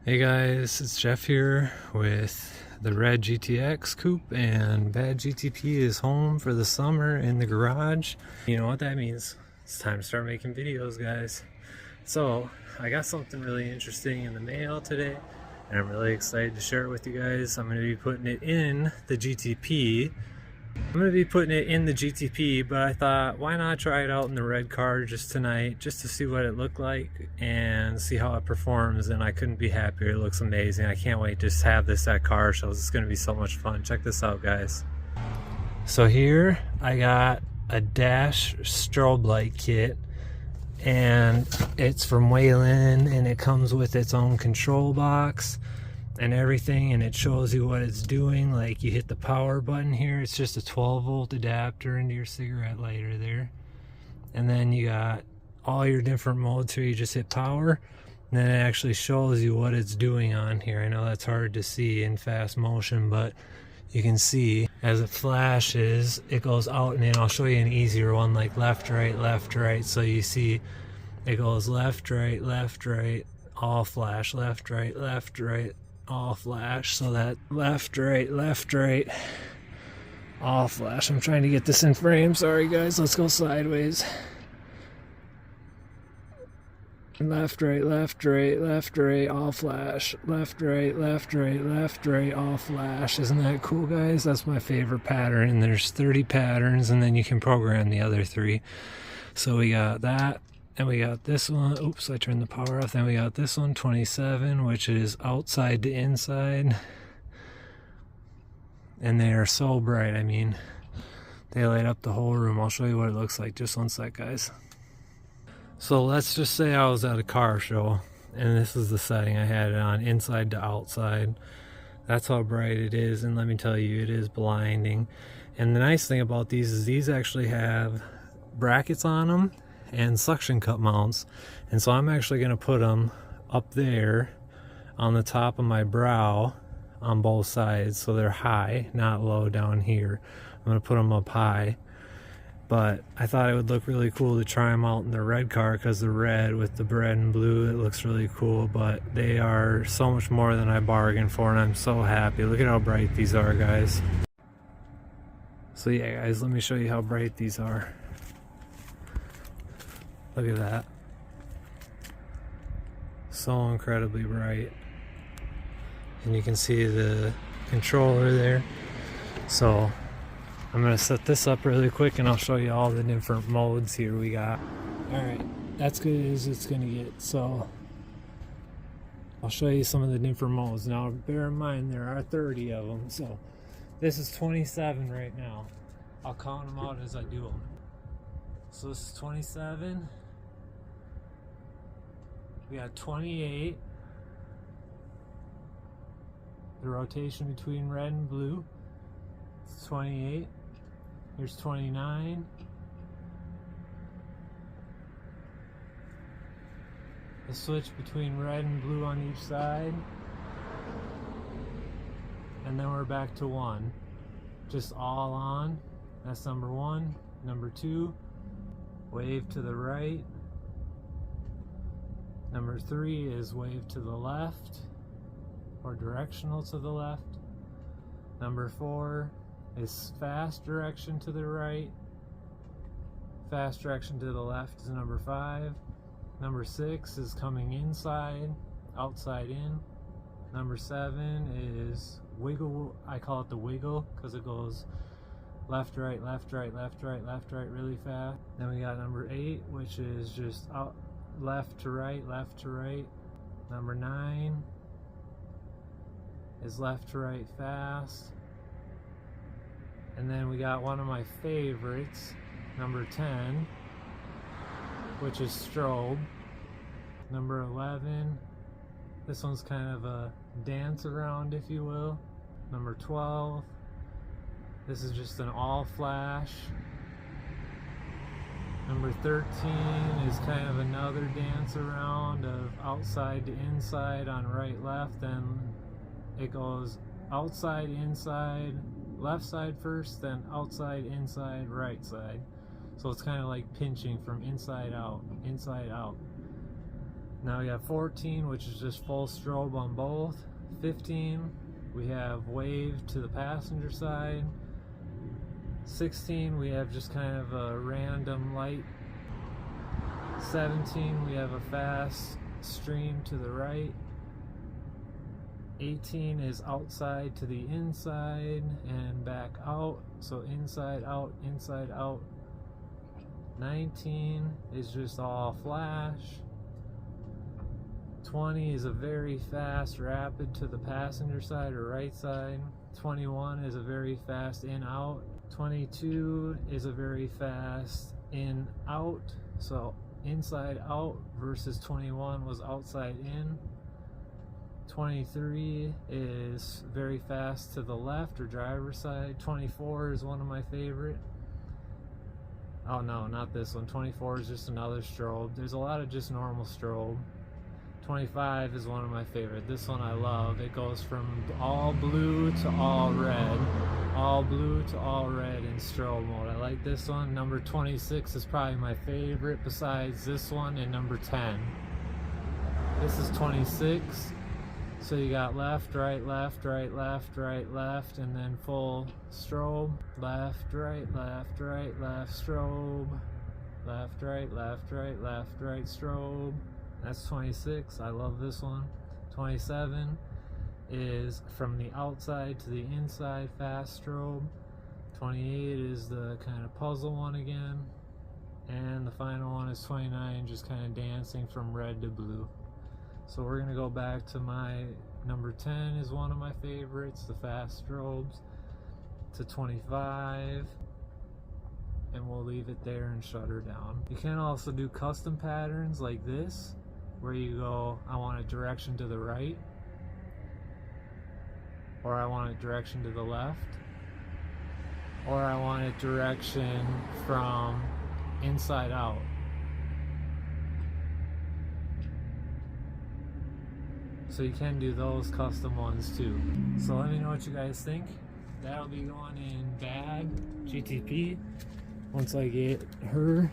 Hey guys, it's Jeff here with the Red GTX Coupe, and Bad GTP is home for the summer in the garage. You know what that means. It's time to start making videos, guys. So, I got something really interesting in the mail today, and I'm really excited to share it with you guys. I'm going to be putting it in the GTP. But I thought, why not try it out in the red car just tonight, just to see what it looked like and see how it performs. And I couldn't be happier. It looks amazing. I can't wait to just have this at car shows. It's going to be so much fun. Check this out, guys. So here I got a dash strobe light kit, and it's from Wayland, and it comes with its own control box and everything, and it shows you what it's doing. Like, you hit the power button here, it's just a 12-volt adapter into your cigarette lighter there, and then you got all your different modes here. You just hit power, and then it actually shows you what it's doing on here. I know that's hard to see in fast motion, but you can see as it flashes, it goes out and in. I'll show you an easier one, like left, right. So you see it goes left, right, all flash, left, right, all flash. So that left, right, all flash. I'm trying to get this in frame. Sorry guys, let's go sideways. Left, right, all flash. Left, right, all flash. Isn't that cool, guys? That's my favorite pattern. There's 30 patterns, and then you can program the other 3. So we got that, and we got this one. Oops, I turned the power off. Then we got this one, 27, which is outside to inside. And they are so bright. I mean, they light up the whole room. I'll show you what it looks like. Just one sec, guys. So let's just say I was at a car show, and this is the setting I had it on, inside to outside. That's how bright it is, and let me tell you, it is blinding. And the nice thing about these is these actually have brackets on them and suction cup mounts. And so I'm actually going to put them up there on the top of my brow on both sides, so they're high, not low down here. I'm going to put them up high. But I thought it would look really cool to try them out in the red car, because the red with the red and blue, it looks really cool. But they are so much more than I bargained for, and I'm so happy. Look at how bright these are, guys. So yeah, guys, let me show you how bright these are. Look at that. So incredibly bright. And you can see the controller there. So I'm going to set this up really quick, and I'll show you all the different modes here we got. Alright, that's good as it's going to get. So I'll show you some of the different modes. Now bear in mind there are 30 of them. So this is 27 right now. I'll count them out as I do them. So this is 27. We got 28. The rotation between red and blue. It's 28. Here's 29. The switch between red and blue on each side. And then we're back to 1. Just all on. That's number 1. Number 2, wave to the right. Number 3 is wave to the left, or directional to the left. Number 4 is fast direction to the right. Fast direction to the left is number 5. Number 6 is coming inside, outside in. Number 7 is wiggle. I call it the wiggle because it goes left, right really fast. Then we got number 8, which is just out, left to right. Number 9 is left to right fast. And then we got one of my favorites, number 10, which is strobe. Number 11, this one's kind of a dance around, if you will. Number 12, this is just an all flash. Number 13 is kind of another dance around of outside to inside on right left, then it goes outside inside left side first, then outside inside right side. So it's kind of like pinching from inside out, inside out. Now we have 14, which is just full strobe on both. 15, we have wave to the passenger side. 16, we have just kind of a random light. 17, we have a fast stream to the right. 18 is outside to the inside and back out, so inside out, inside out. 19 is just all flash. 20 is a very fast rapid to the passenger side or right side. 21 is a very fast in out. 22 is a very fast in out, so inside out versus 21 was outside in. 23 is very fast to the left or driver's side. 24 is one of my favorite. Oh no, not this one. 24 is just another strobe. There's a lot of just normal strobe. 25 is one of my favorite. This one I love. It goes from all blue to all red. All blue to all red in strobe mode. I like this one. Number 26 is probably my favorite besides this one and number 10. This is 26. So you got left, right, left, right, left, right, left, and then full strobe. Left, right, left, right, left, strobe. Left, right, left, right, left, right, strobe. That's 26. I love this one. 27 is from the outside to the inside, fast strobe. 28 is the kind of puzzle one again. And the final one is 29, just kind of dancing from red to blue. So we're gonna go back to my number 10 is one of my favorites, the fast strobes, to 25, and we'll leave it there and shut her down. You can also do custom patterns like this, where you go, I want a direction to the right, or I want a direction to the left, or I want a direction from inside out. So you can do those custom ones too. So let me know what you guys think. That'll be going in bag GTP once I get her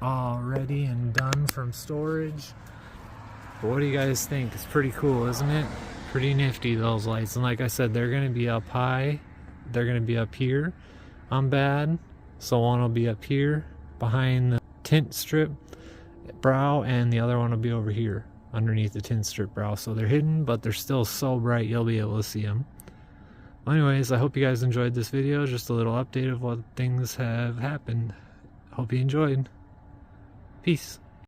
all ready and done from storage. But what do you guys think? It's pretty cool, isn't it? Pretty nifty, those lights. And like I said, they're gonna be up high. They're gonna be up here on bad. So one will be up here behind the tint strip brow, and the other one will be over here underneath the tint strip brow. So they're hidden, but they're still so bright you'll be able to see them. Well, anyways, I hope you guys enjoyed this video. Just a little update of what things have happened. Hope you enjoyed. Peace.